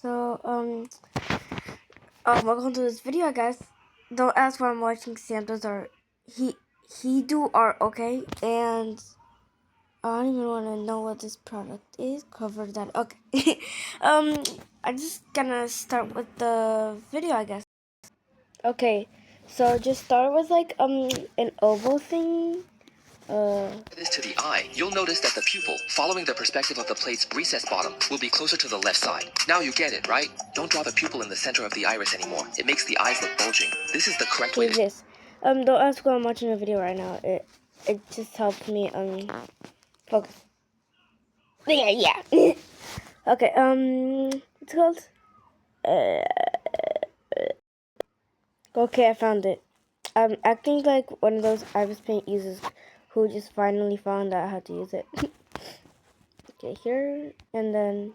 So, welcome to this video, I guess. Don't ask why I'm watching Sam does art. He do art, okay? And I don't even want to know what this product is. Cover that. Okay. I'm just gonna start with the video, I guess. Okay. So just start with like an oval thing. This to the eye, you'll notice that the pupil, following the perspective of the plate's recessed bottom, will be closer to the left side. Now you get it, right? Don't draw the pupil in the center of the iris anymore. It makes the eyes look bulging. This is the correct way to... This. Don't ask why I'm watching a video right now. It just helps me focus. Yeah. Okay, what's it called? Okay, I found it. I'm acting like one of those iris paint users who just finally found out how to use it. Okay, here, and then...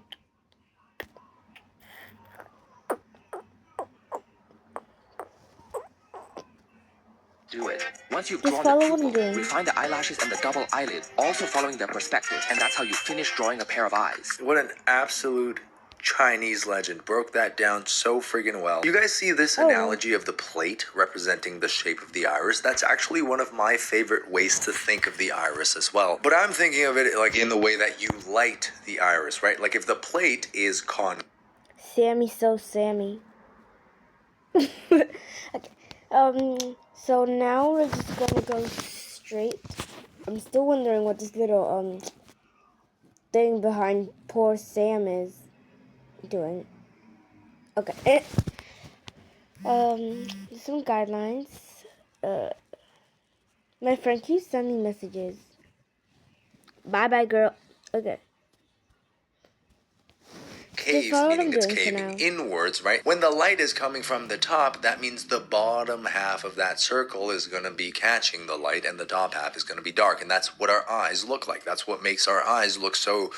Do it. Once you've drawn the pupil, refine the eyelashes and the double eyelid, also following their perspective, and that's how you finish drawing a pair of eyes. What an absolute Chinese legend. Broke that down so friggin' well. You guys see this analogy of the plate representing the shape of the iris? That's actually one of my favorite ways to think of the iris as well. But I'm thinking of it like in the way that you light the iris, right? Like if the plate is Sammy so Sammy. Okay. So now we're just gonna go straight. I'm still wondering what this little thing behind poor Sam is doing. Okay. Some guidelines. My friend keeps sending messages. Bye, girl. Okay. cave, meaning it's caving inwards, right? When the light is coming from the top, that means the bottom half of that circle is going to be catching the light and the top half is going to be dark. And that's what our eyes look like. That's what makes our eyes look so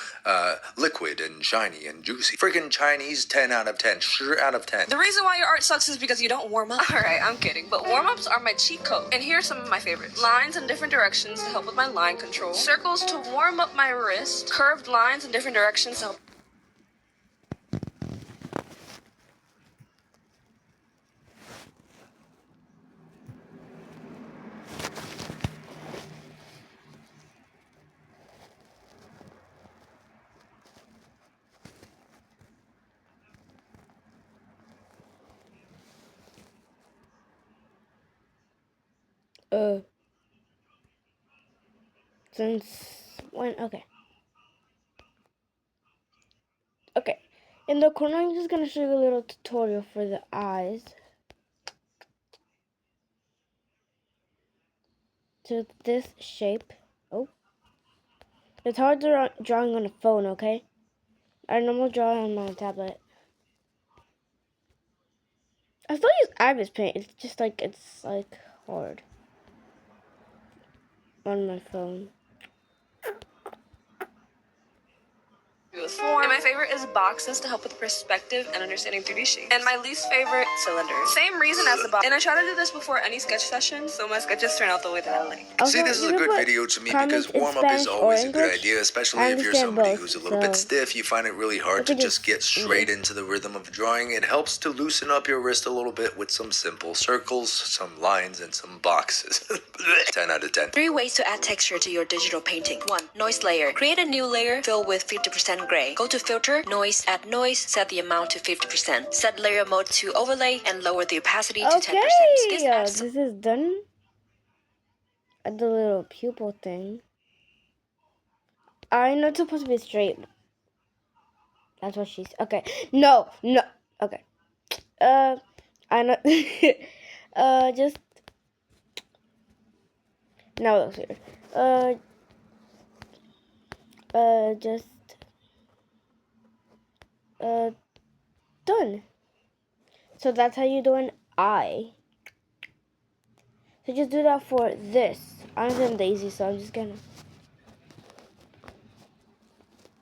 liquid and shiny and juicy. Freaking Chinese, 10 out of 10. Sure out of 10. The reason why your art sucks is because you don't warm up. Alright, I'm kidding. But warm-ups are my cheat code. And here are some of my favorites. Lines in different directions to help with my line control. Circles to warm up my wrist. Curved lines in different directions to help. Since when? Okay. Okay. In the corner, I'm just gonna show you a little tutorial for the eyes. To this shape. Oh. It's hard to drawing on a phone, okay? I normally draw on my tablet. I still use iris paint. It's just like, it's like hard on my phone. And my favorite is boxes to help with perspective and understanding 3D shapes. And my least favorite, cylinders. Same reason as the box. And I try to do this before any sketch session, so my sketches turn out the way that I like. Also, see, this is a good video to me because warm-up is always a good idea, especially if you're somebody who's a little bit stiff. You find it really hard to just get straight into the rhythm of drawing. It helps to loosen up your wrist a little bit with some simple circles, some lines, and some boxes. 10 out of 10. 3 ways to add texture to your digital painting. 1. Noise layer. Create a new layer filled with 50% gray. Go to filter, noise, add noise, set the amount to 50%. Set layer mode to overlay and lower the opacity to 10%. This is done. The little pupil thing. I know it's supposed to be straight. That's what she's... Okay. No. Okay. I know... just... Now it looks weird. Just... done. So that's how you do an eye. So just do that for this. I'm lazy, so I'm just gonna...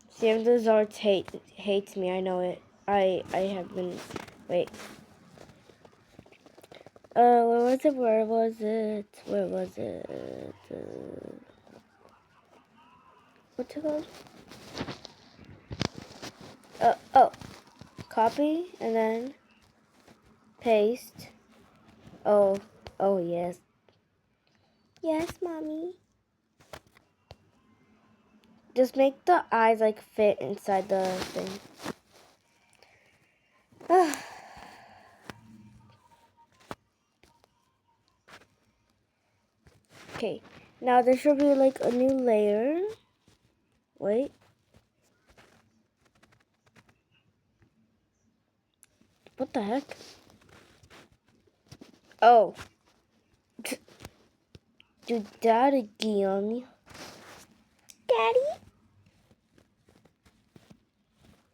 Sam Desart hates me, I know it. I have been... Wait. Where was it? What's it called? Oh. copy and then paste. Oh yes. Yes, mommy. Just make the eyes like fit inside the thing. Okay, now there should be like a new layer. Wait. What the heck? Oh. Do that again. Daddy?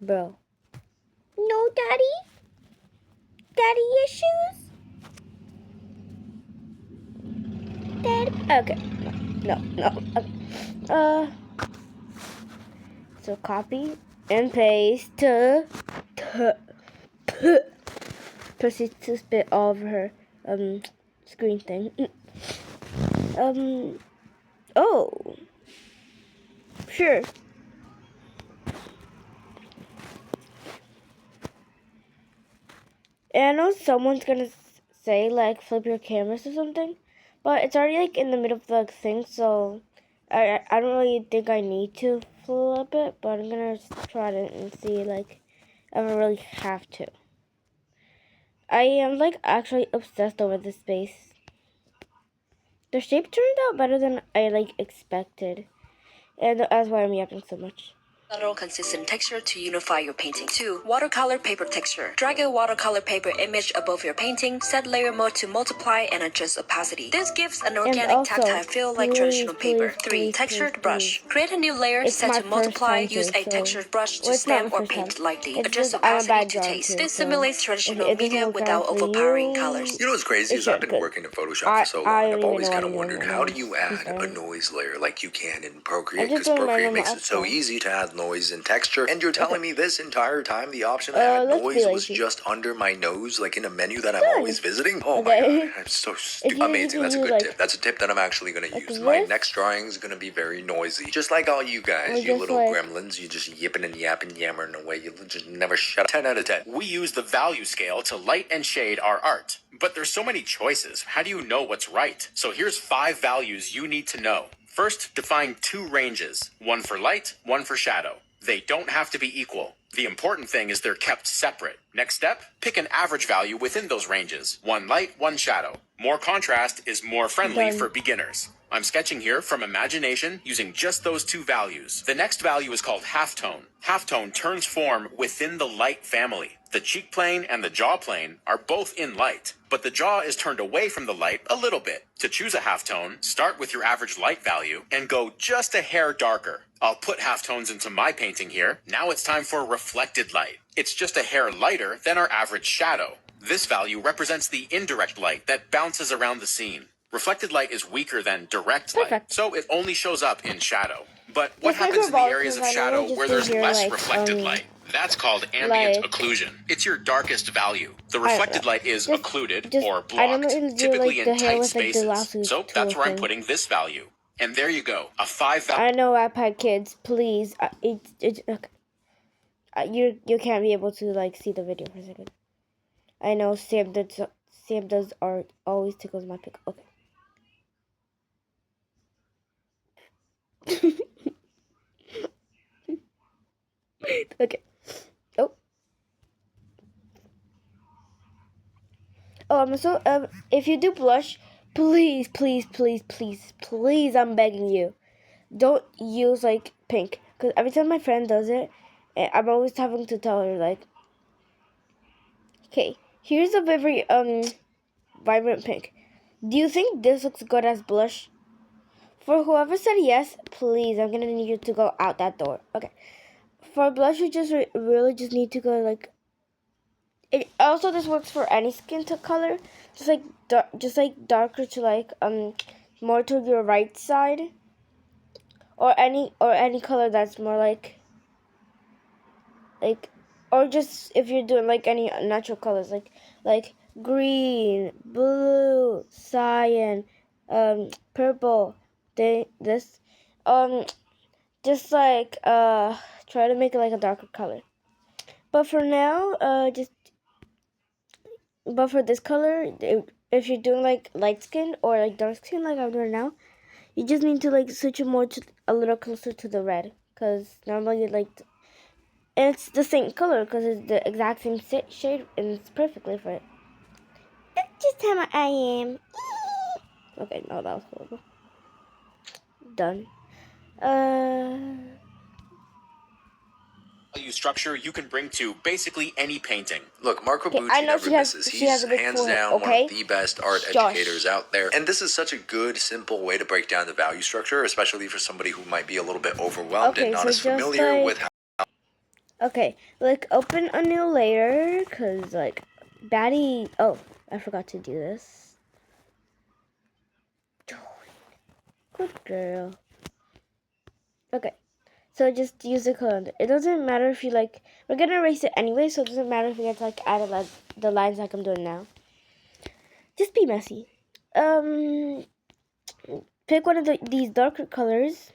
Bro. No, Daddy? Daddy issues? Daddy? Okay. No. Okay. So copy and paste to proceed to spit all over her screen thing. Oh, sure. And I know someone's gonna say like flip your cameras or something, but it's already like in the middle of the thing, so I don't really think I need to flip it, but I'm gonna try it and see like if I really have to. I am like actually obsessed over this space. The shape turned out better than I like expected, and that's why I'm yapping so much. Subtle consistent texture to unify your painting. 2. Watercolor paper texture. Drag a watercolor paper image above your painting, set layer mode to multiply and adjust opacity. This gives an organic also, tactile feel like traditional paper. 3. Please, Textured please. brush. Create a new layer, It's set my to multiply, first time use too, a textured brush to it's not stamp my or first paint time. lightly. It's Adjust just, I'm a opacity bad to drawing taste. too, This so simulates if traditional it doesn't media work without out for overpowering you, colors. You know what's crazy it is I've should, been 'cause working in Photoshop for so long, I and don't I've even always know kind of anyone wondered, who how do knows. you I'm add a sorry. noise layer like you can in I'm Procreate? just Because doing my Procreate normal makes it so outro. easy to add noise and texture, and you're telling me this entire time the option to add Let's be noise was lazy. just under my nose, like in a menu that I'm Done. always visiting? Oh my Okay. god, I'm so If stupid. you Amazing, that's a use, good like, tip. That's a tip that I'm actually going to like use. My this, next drawing is going to be very noisy. Just like all you or guys, you just little like gremlins, you just yipping and yapping, yammering away. You just never shut up. 10 out of 10. We use the value scale to light and shade our art. But there's so many choices. How do you know what's right? So here's 5 values you need to know. First, define 2 ranges. One for light, one for shadow. They don't have to be equal. The important thing is they're kept separate. Next step, pick an average value within those ranges. One light, one shadow. More contrast is more friendly Done. for beginners. I'm sketching here from imagination using just those 2 values. The next value is called halftone. Halftone turns form within the light family. The cheek plane and the jaw plane are both in light, but the jaw is turned away from the light a little bit. To choose a halftone, start with your average light value and go just a hair darker. I'll put halftones into my painting here. Now it's time for reflected light. It's just a hair lighter than our average shadow. This value represents the indirect light that bounces around the scene. Reflected light is weaker than direct light, Perfect. so it only shows up in shadow. But what Just like happens for in the areas of volcanoes, I shadow normally where just there's do here, less like, reflected light? That's called ambient like, occlusion. It's your darkest value. The I don't reflected know. light is Just- occluded just- or I blocked, normally do, typically like, the in hair tight with, like, the spaces. lasso So that's tool where I'm thing. putting this value. And there you go, a 5 value. I know iPad kids, please. It's okay. You can't be able to like see the video for a second. I know Sam does art always tickles my pick. Okay. Okay. Oh. Oh, I'm so if you do blush, please, I'm begging you, don't use like pink, because every time my friend does it, I'm always having to tell her like, okay, here's a very vibrant pink. Do you think this looks good as blush? For whoever said yes, please, I'm gonna need you to go out that door. Okay. For blush, you just really just need to go like. It also this works for any skin color, just like darker to like more to your right side, or any color that's more like or just if you're doing like any natural colors like green, blue, cyan, purple, this just like try to make it like a darker color. But for now, but for this color, if you're doing like light skin or like dark skin, like I'm doing now, you just need to like switch it more to a little closer to the red, cause normally like, and it's the same color, cause it's the exact same shade, and it's perfectly for it. That's just how I am. Okay, no, that was horrible. Done. Value structure you can bring to basically any painting. Look, Marco Okay, Bucci I know never misses. she has He's a big hands forehead, down one okay? of the best art Shush. educators out there. And this is such a good, simple way to break down the value structure, especially for somebody who might be a little bit overwhelmed and not so as familiar like, with how. Okay, like open a new layer, cause like Batty. Oh, I forgot to do this. Good girl. Okay, so just use the color. It doesn't matter if you like. We're gonna erase it anyway, so it doesn't matter if you get to like add the lines like I'm doing now. Just be messy. Pick one of these darker colors.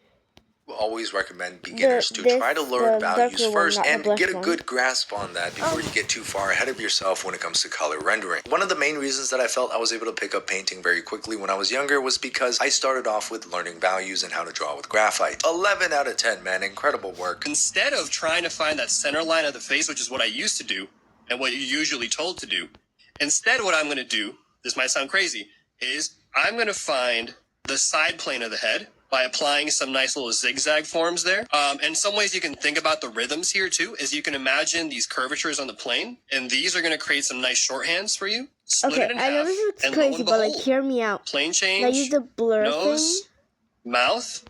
Always recommend beginners to try to learn values first and get a good grasp on that before you get too far ahead of yourself when it comes to color rendering. One of the main reasons that I felt I was able to pick up painting very quickly when I was younger was because I started off with learning values and how to draw with graphite. 11 out of 10, man. Incredible work. Instead of trying to find that center line of the face, which is what I used to do and what you're usually told to do, instead what I'm going to do, this might sound crazy, is I'm going to find the side plane of the head by applying some nice little zigzag forms there. And some ways you can think about the rhythms here too, is you can imagine these curvatures on the plane, and these are going to create some nice shorthands for you. Split it in half, I know this looks and crazy, but like hear me out. Plane change, I use the blur nose, thing. mouth,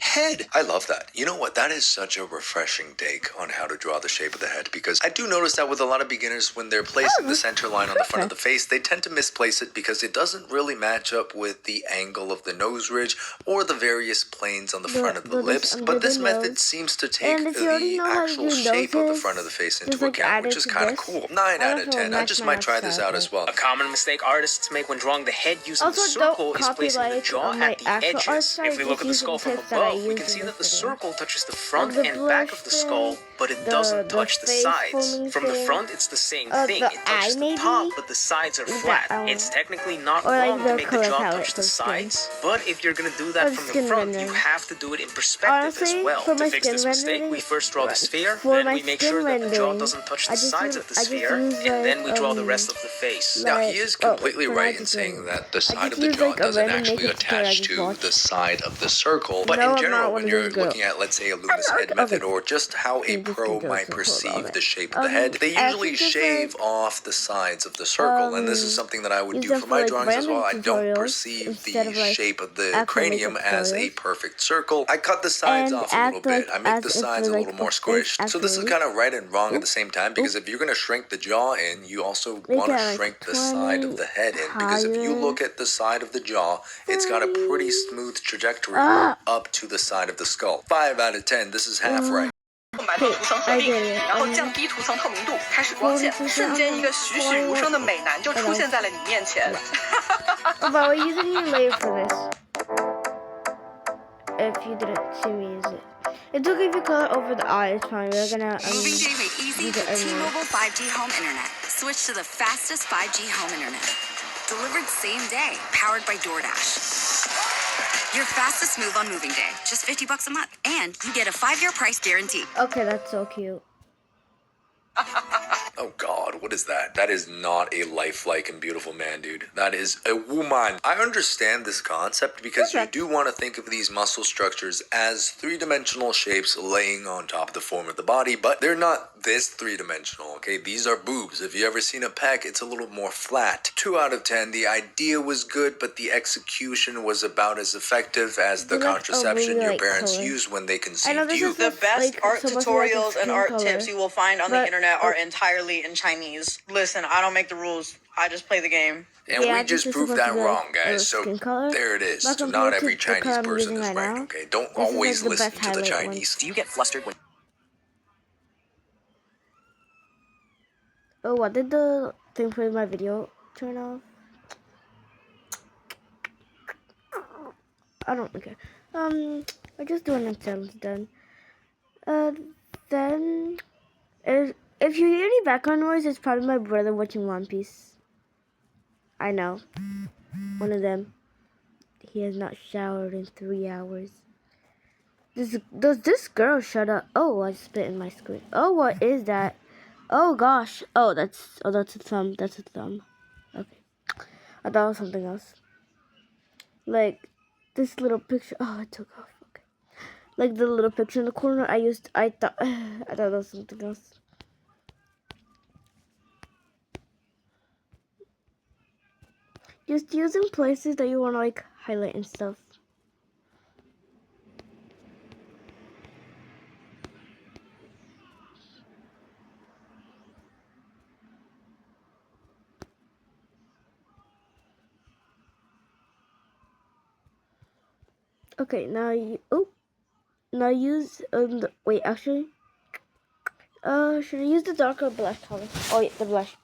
head. I love that. You know what? That is such a refreshing take on how to draw the shape of the head, because I do notice that with a lot of beginners, when they're placing the center line on the front of the face, they tend to misplace it because it doesn't really match up with the angle of the nose ridge or the various planes on the front of the lips. But this method seems to take the actual shape of the front of the face into account, which is kind of cool. 9 out of 10. I just might try this out as well. A common mistake artists make when drawing the head using the circle is placing the jaw at the edges. If we look at the skull from above, we can see that the circle touches the front and back of the skull, but it doesn't touch the sides. From the front, it's the same thing. It touches the top, but the sides are flat. It's technically not wrong to make the jaw touch the sides, but if you're gonna do that from the front, you have to do it in perspective as well. To fix this mistake, we first draw the sphere, then we make sure that the jaw doesn't touch the sides of the sphere, and then we draw the rest of the face. Now, he is completely right in saying that the side of the jaw doesn't actually attach to the side of the circle, but in general, when you're looking at, let's say, a Loomis head method, or just how a pro might perceive the shape of the head, they usually shave off the sides of the circle, and this is something that I would do for my drawings as well. I don't perceive the shape of the cranium as a perfect circle. I cut the sides off a little bit. I make the sides a little more squished. So this is kind of right and wrong at the same time, because if you're going to shrink the jaw in, you also want to shrink the side of the head in, because if you look at the side of the jaw, it's got a pretty smooth trajectory up to the side of the skull. 5 out of 10. This is half right. 白色涂层合并，然后降低涂层透明度，开始光线，瞬间一个栩栩如生的美男就出现在了你面前。But we're using a layer for this. If you didn't see me use it. It's okay if you color over the eye, it's fine. We're gonna Moving day made easy with T-Mobile 5G home internet. Switch to the fastest 5G home internet. Delivered same day, powered by DoorDash. Your fastest move on moving day. Just $50 a month. And you get a 5-year price guarantee. Okay, that's so cute. Oh God, what is that? That is not a lifelike and beautiful man, dude. That is a woman. I understand this concept because you do want to think of these muscle structures as three-dimensional shapes laying on top of the form of the body, but they're not this three-dimensional, okay? These are boobs. If you ever seen a pec, it's a little more flat. 2 out of 10. The idea was good, but the execution was about as effective as the contraception your parents used when they conceived you. The best art tutorials and art tips you will find on the internet are entirely in Chinese. Listen, I don't make the rules. I just play the game. And we just proved that wrong, guys. So there it is. Not every Chinese person is right, okay? Don't always listen to the Chinese. Do you get flustered when... Oh, what did the thing for my video turn off? I don't care. I just doing it until it's done. Then if you hear any background noise, it's probably my brother watching One Piece. I know. One of them. He has not showered in 3 hours. Does this girl shut up? Oh, I spit in my screen. Oh, what is that? Oh gosh. Oh, that's a thumb. That's a thumb. Okay. I thought it was something else. Like this little picture. Oh, I took off. Okay. Like the little picture in the corner. I thought it was something else. Just using places that you want to like highlight and stuff. Okay, now use wait, actually, should I use the darker blush color? Oh yeah, the blush.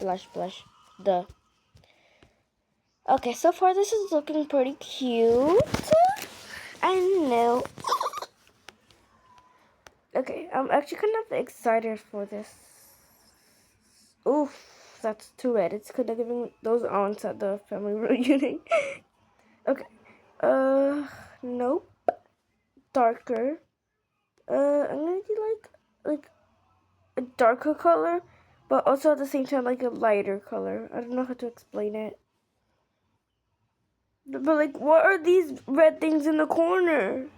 Okay, so far this is looking pretty cute. I know. Okay, I'm actually kind of excited for this. Oof, that's too red. It's kind of giving those aunts at the family reunion. Okay, nope. Darker. I'm gonna do like a darker color, but also at the same time like a lighter color. I don't know how to explain it. But like, what are these red things in the corner?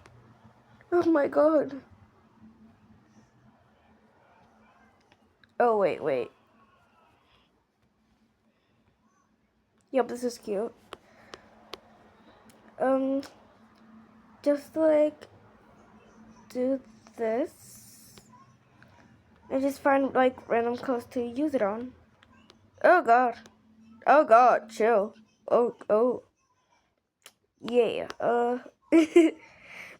Oh my god. Oh wait. Yep, this is cute. Just like do this and just find like random colors to use it on. Oh god. Oh god, chill. Oh. Yeah. The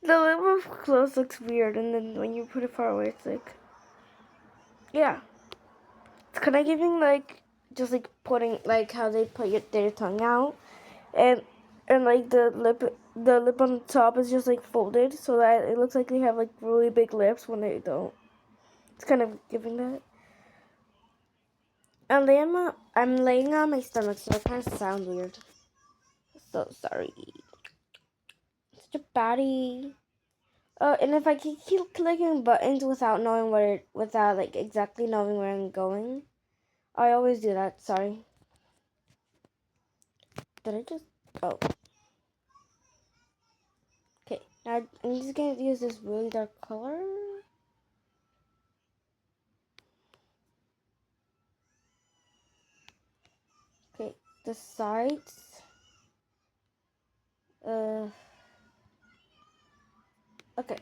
level of close looks weird, and then when you put it far away, it's like, yeah. It's kind of giving like, just like putting like how they put their tongue out, and like the lip on the top is just like folded, so that it looks like they have like really big lips when they don't. It's kind of giving that. I'm laying on my stomach, so it kind of sounds weird. So sorry. Such a baddie. And if I keep clicking buttons without knowing without like exactly knowing where I'm going, I always do that. Sorry. Did I just? Oh. Okay. Now I'm just gonna use this really dark color. Okay. The sides. Okay.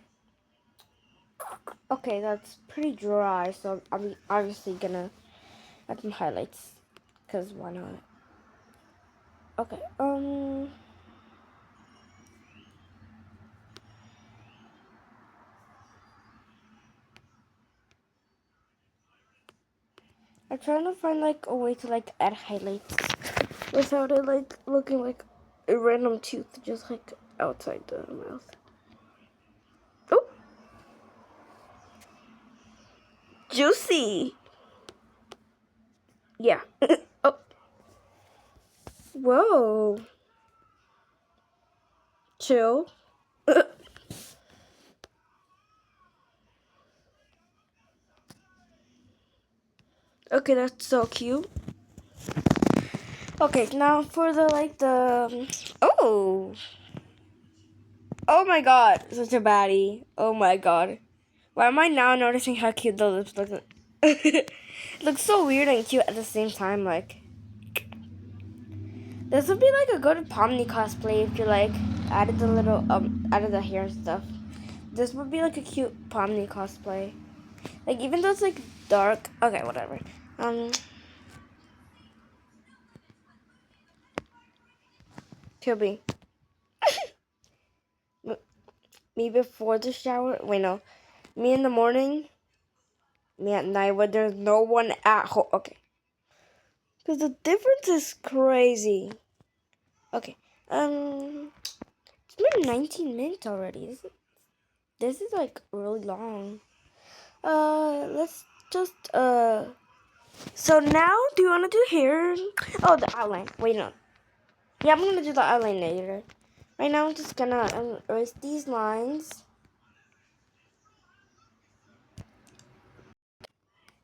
Okay, that's pretty dry, so I'm obviously gonna add some highlights, cause why not? Okay. I'm trying to find like a way to like add highlights without it like looking like a random tooth just like outside the mouth. Oh, juicy. Yeah. Oh, whoa. Chill. Okay, that's so cute. Okay, now for oh. Oh my god, such a baddie. Oh my god. Why am I now noticing how cute the lips look? It looks so weird and cute at the same time, like. This would be like a good Pomni cosplay if you like added added the hair and stuff. This would be like a cute Pomni cosplay. Like even though it's like dark. Okay, whatever. Could be. Me before the shower. Wait, no. Me in the morning. Me at night when there's no one at home. Okay. Because the difference is crazy. Okay. It's been 19 minutes already. This is like really long. Let's just So now, do you want to do hair? Oh, the outline. Wait, no. Yeah, I'm gonna do the outline later. Right now, I'm just gonna erase these lines.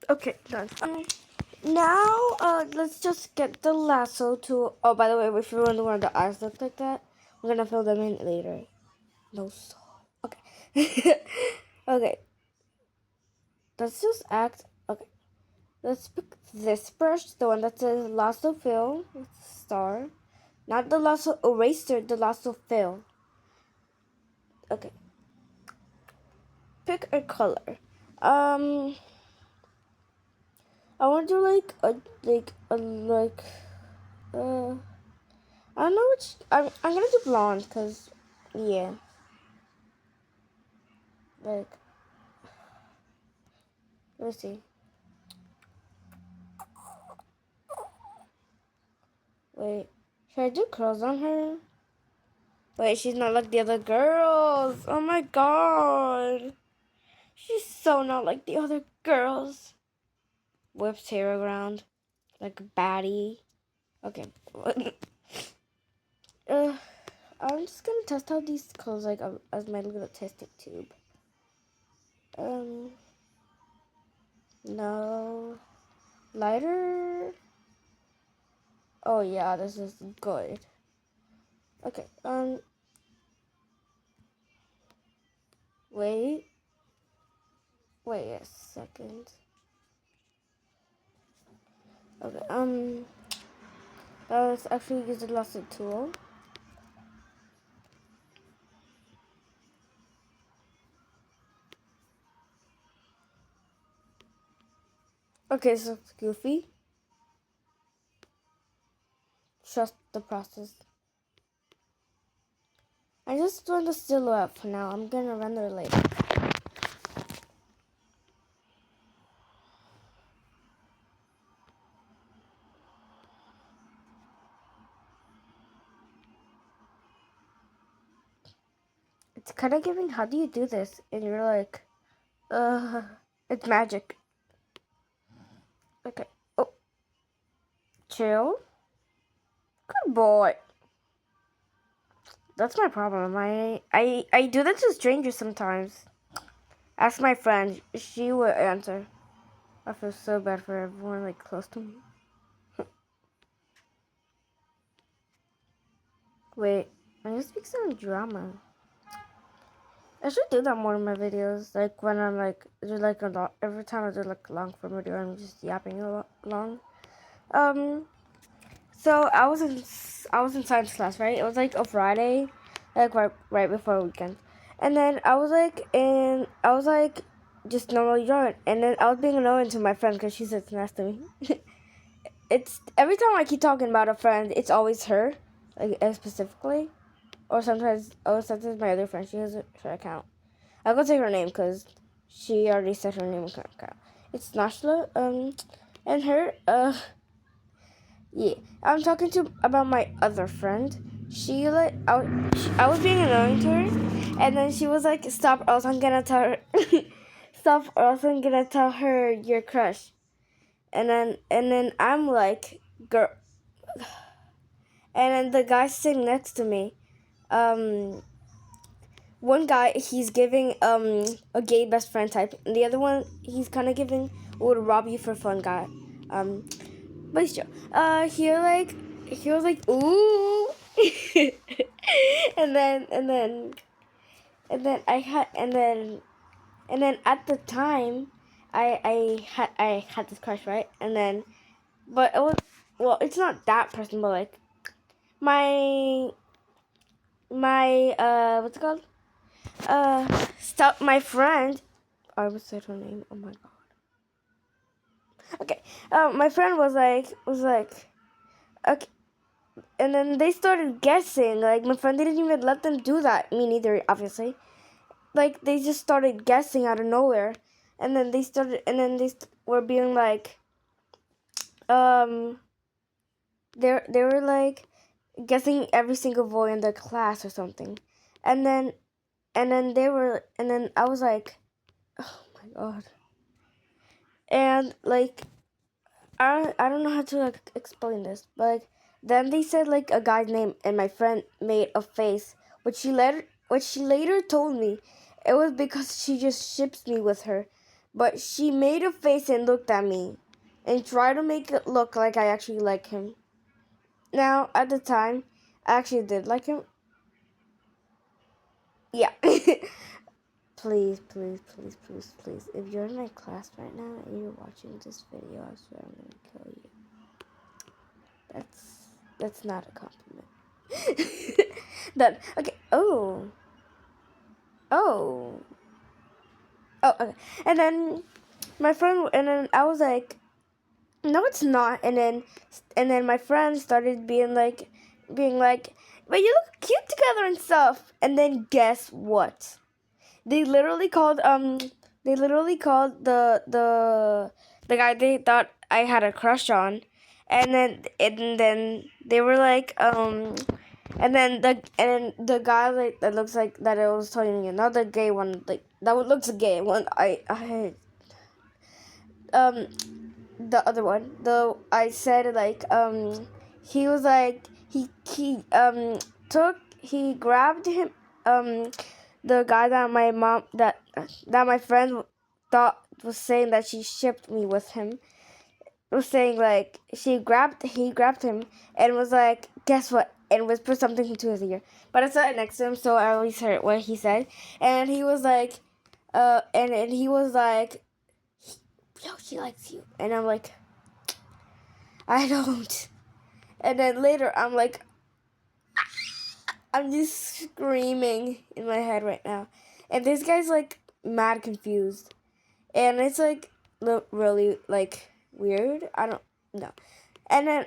Okay, done. Now, let's just get the lasso to. Oh, by the way, if you wonder why the eyes look like that, we're gonna fill them in later. No, so okay. Okay. Let's just act. Okay. Let's pick this brush, the one that says lasso fill with star, not the lasso eraser, the lasso fill. Okay. Pick a color. I want to do I don't know which. I'm gonna do blonde, cause yeah, like let's see. Wait, should I do curls on her? Wait, she's not like the other girls. Oh my god, she's so not like the other girls. Whips hair around like a baddie. Okay. I'm just gonna test out these colors like as my little testing tube. No. Lighter. Oh yeah, this is good. Okay. Wait. Wait a second. Okay. Let's actually use the lasso tool. Okay, so it's goofy. Trust the process. I just doing the silhouette for now. I'm gonna render later. It's kind of giving, how do you do this? And you're like, it's magic. Okay. Oh, chill. Good boy. That's my problem. I do that to strangers sometimes. Ask my friend. She will answer. I feel so bad for everyone like close to me. Wait, I just speak some drama. I should do that more in my videos. Like when I'm like do like a lot. Every time I do like a long form video, I'm just yapping along. So I was in science class, right? It was like a Friday, like right before weekend, and then I was like just normally drawing, and then I was being annoying to my friend because she sits next to me. It's every time I keep talking about a friend, it's always her, like specifically, or sometimes my other friend. She has her account. I'll go take her name because she already said her name account. It's Nashla. And her. Yeah, I'm talking about my other friend. She like I was being annoying to her, and then she was like, "Stop, or else I'm gonna tell her." Stop, or else I'm gonna tell her your crush. And then I'm like, girl. And then the guy sitting next to me, one guy he's giving a gay best friend type, and the other one he's kind of giving would rob you for fun guy. But it's true. He was like, ooh, and then at the time, I had this crush, right? And then, but it was, well, it's not that person, but like my what's it called? Stop my friend. I would say her name. Oh my god. Okay. My friend was like, okay. And then they started guessing. Like, my friend didn't even let them do that. Me neither, obviously. Like, they just started guessing out of nowhere. And then were being like, they were like guessing every single boy in the class or something. And then I was like, oh my god. And like, I don't know how to like explain this, but like then they said like a guy's name and my friend made a face, which she later told me it was because she just ships me with her, but she made a face and looked at me, and tried to make it look like I actually like him. Now at the time, I actually did like him. Yeah. Please, please, please, please, please. If you're in my class right now and you're watching this video, I swear I'm gonna kill you. That's not a compliment. Done. Okay. Oh. Oh. Oh. Okay. And then my friend, and then I was like, no, it's not. And then my friend started being like, but you look cute together and stuff. And then guess what? They literally called the guy they thought I had a crush on, and then they were like and then the guy like that looks like that I was telling you another gay one like that looks gay one I um the other one the I said like he was like he grabbed him the guy that my mom that my friend thought was saying that she shipped me with him was saying like he grabbed him and was like guess what and whispered something into his ear, but I sat next to him so I always heard what he said, and he was like and he was like yo she likes you, and I'm like I don't, and then later I'm just screaming in my head right now, and this guy's like mad confused, and it's like really like weird. I don't know. And then,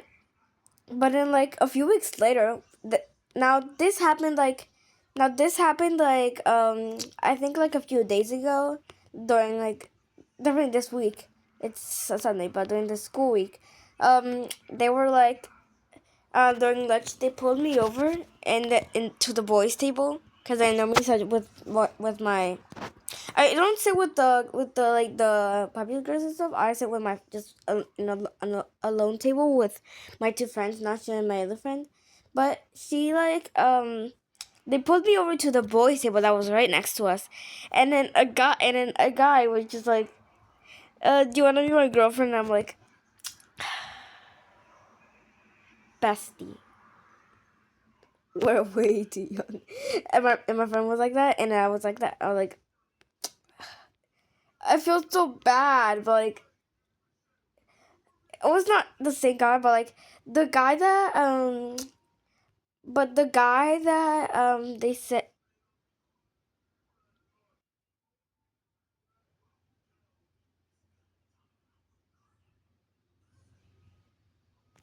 but then like a few weeks later, now this happened like, I think like a few days ago during this week. It's a Sunday, but during the school week, they were like during lunch they pulled me over and into the boys' table because I normally sit with my I don't sit with the like the popular girls and stuff. I sit with my just a lone table with my two friends, not she and my other friend. But she like they pulled me over to the boys' table that was right next to us, and then a guy was just like, "Do you want to be my girlfriend?" And I'm like, "Bestie, we're way too young." And my friend was like that, and I was like that. I was like, I feel so bad, but like it was not the same guy, but like the guy that they said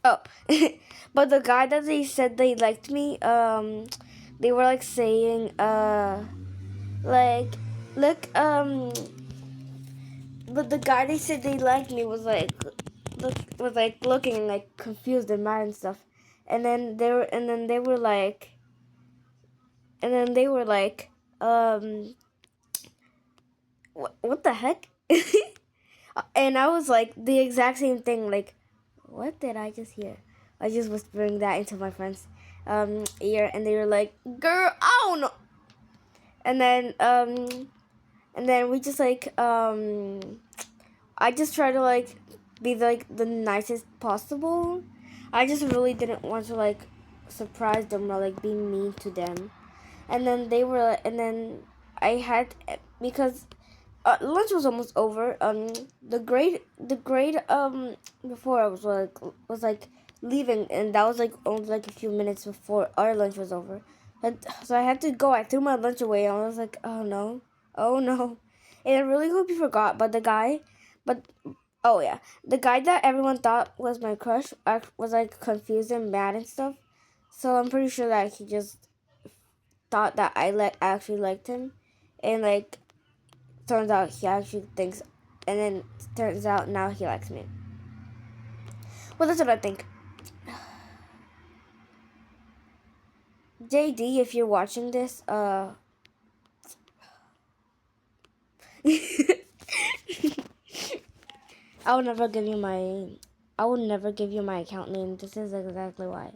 oh but the guy that they said they liked me, they were like saying like look but the guy they said they liked me was like looking like confused and mad and stuff, and then they were like and then they were like what the heck. And I was like the exact same thing, like, what did I just hear? I just whispering that into my friend's ear, and they were like, girl, I don't know. And then we just like I just try to like be like the nicest possible. I just really didn't want to like surprise them or like be mean to them. And then and then I had because lunch was almost over. The grade before I was like leaving, and that was like only like a few minutes before our lunch was over. And so I had to go. I threw my lunch away, and I was like, oh no, oh no. And I really hope you forgot. But oh yeah, the guy that everyone thought was my crush was like confused and mad and stuff. So I'm pretty sure that he just thought that actually liked him, and like turns out he actually thinks, and then turns out now he likes me. Well, that's what I think. JD, if you're watching this, I'll never give you my I will never give you my account name. This is exactly why.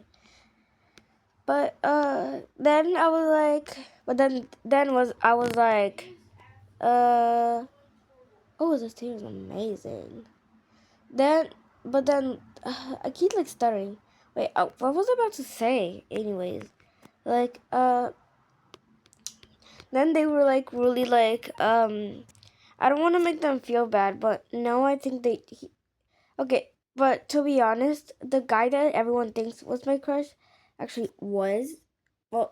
But then I was like, I was like, oh, this team is amazing. But then I keep like stuttering. Wait, what was I about to say? Anyways, like then they were like really like I don't want to make them feel bad, but no, I think okay. But to be honest, the guy that everyone thinks was my crush actually was my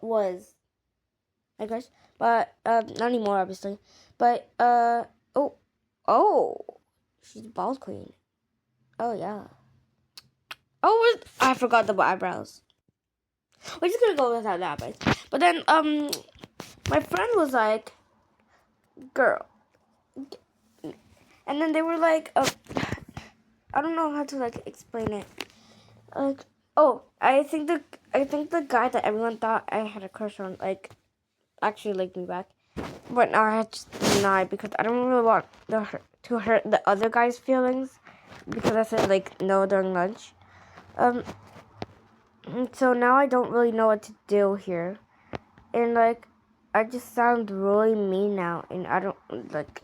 crush, but not anymore, obviously. But oh, oh, she's a bald queen. Oh yeah. Oh, I forgot the eyebrows. We're just gonna go without that, but then my friend was like, girl, and then they were like, I don't know how to like explain it. Like, oh, I think the guy that everyone thought I had a crush on like actually liked me back, but now I had to deny because I don't really want to hurt the other guy's feelings because I said like no during lunch. So now I don't really know what to do here, and like I just sound really mean now, and I don't like.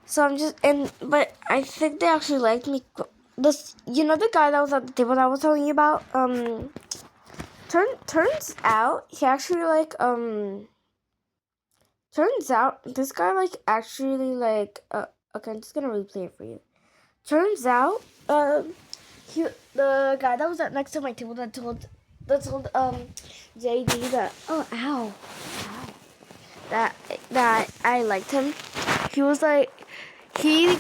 So I'm just but I think they actually liked me. This, the guy that was at the table that I was telling you about. Turns out he actually like Turns out this guy like actually like okay, I'm just gonna replay it for you. Turns out the guy that was at next to my table that told JD that that I liked him. He was like he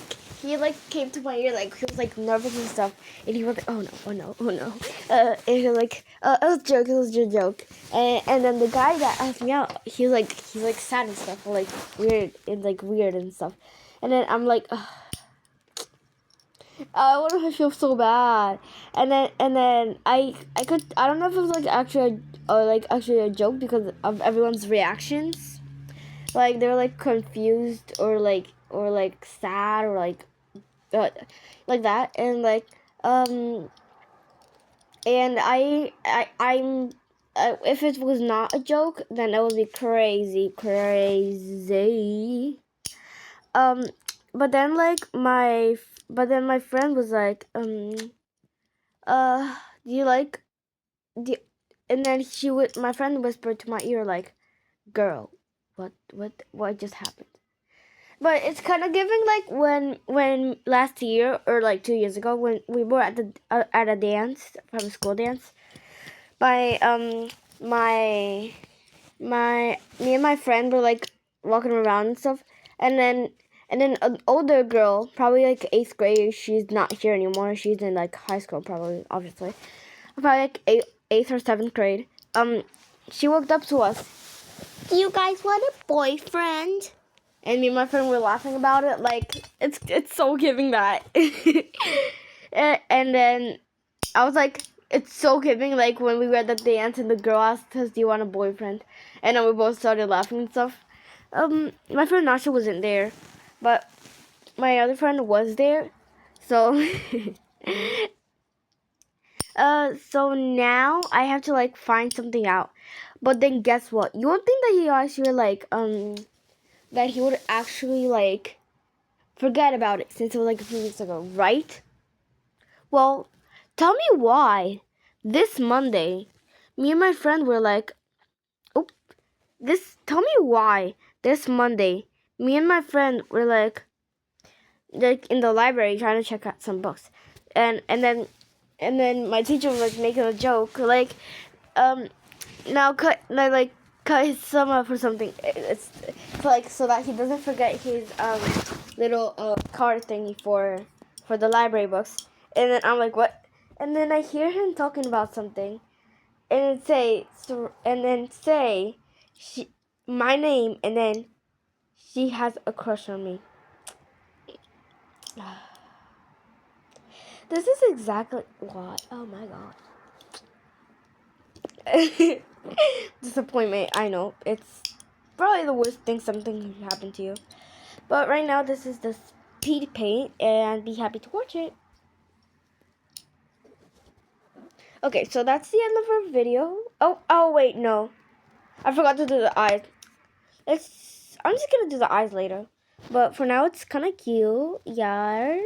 like came to my ear like he was like nervous and stuff, and he was like, oh no, and he was like it was just a joke, and then the guy that asked me out, he's like sad and stuff, like weird and stuff, and then I'm like, ugh. I wonder if I feel so bad, and then I don't know if it was like actually a joke because of everyone's reactions, like they were like confused or like sad or like that, and like and I'm if it was not a joke, then that would be crazy. But then my friend was like, do you like, do, and then my friend whispered to my ear like, girl, what just happened? But it's kind of giving like when last year or like 2 years ago when we were at a dance from a school dance. My me and my friend were like walking around and stuff, and then an older girl, probably like 8th grade. She's not here anymore. She's in like high school, probably, obviously, probably like 8th or 7th grade. She walked up to us. Do you guys want a boyfriend? And me and my friend were laughing about it, like it's so giving that. And then I was like, it's so giving, like when we were at the dance and the girl asked us, do you want a boyfriend? And then we both started laughing and stuff. My friend Nasha wasn't there, but my other friend was there. So so now I have to like find something out. But then guess what? You would think that he actually like that he would actually like forget about it since it was like a few weeks ago, right? Well, tell me why. This Monday, me and my friend were like, oh, tell me why. This Monday, me and my friend were like in the library trying to check out some books. And then my teacher was like making a joke, like, now cut his sum up or something. It's like so that he doesn't forget his little card thingy for the library books. And then I'm like, what? And then I hear him talking about something, and then say my name, and then she has a crush on me. This is exactly why. Oh my god. Disappointment. I know it's probably the worst thing something can happen to you. But right now, this is the tea to paint and be happy to watch it. Okay, so that's the end of our video. Oh wait, no. I forgot to do the eyes. I'm just gonna do the eyes later. But for now, it's kind of cute. Yeah.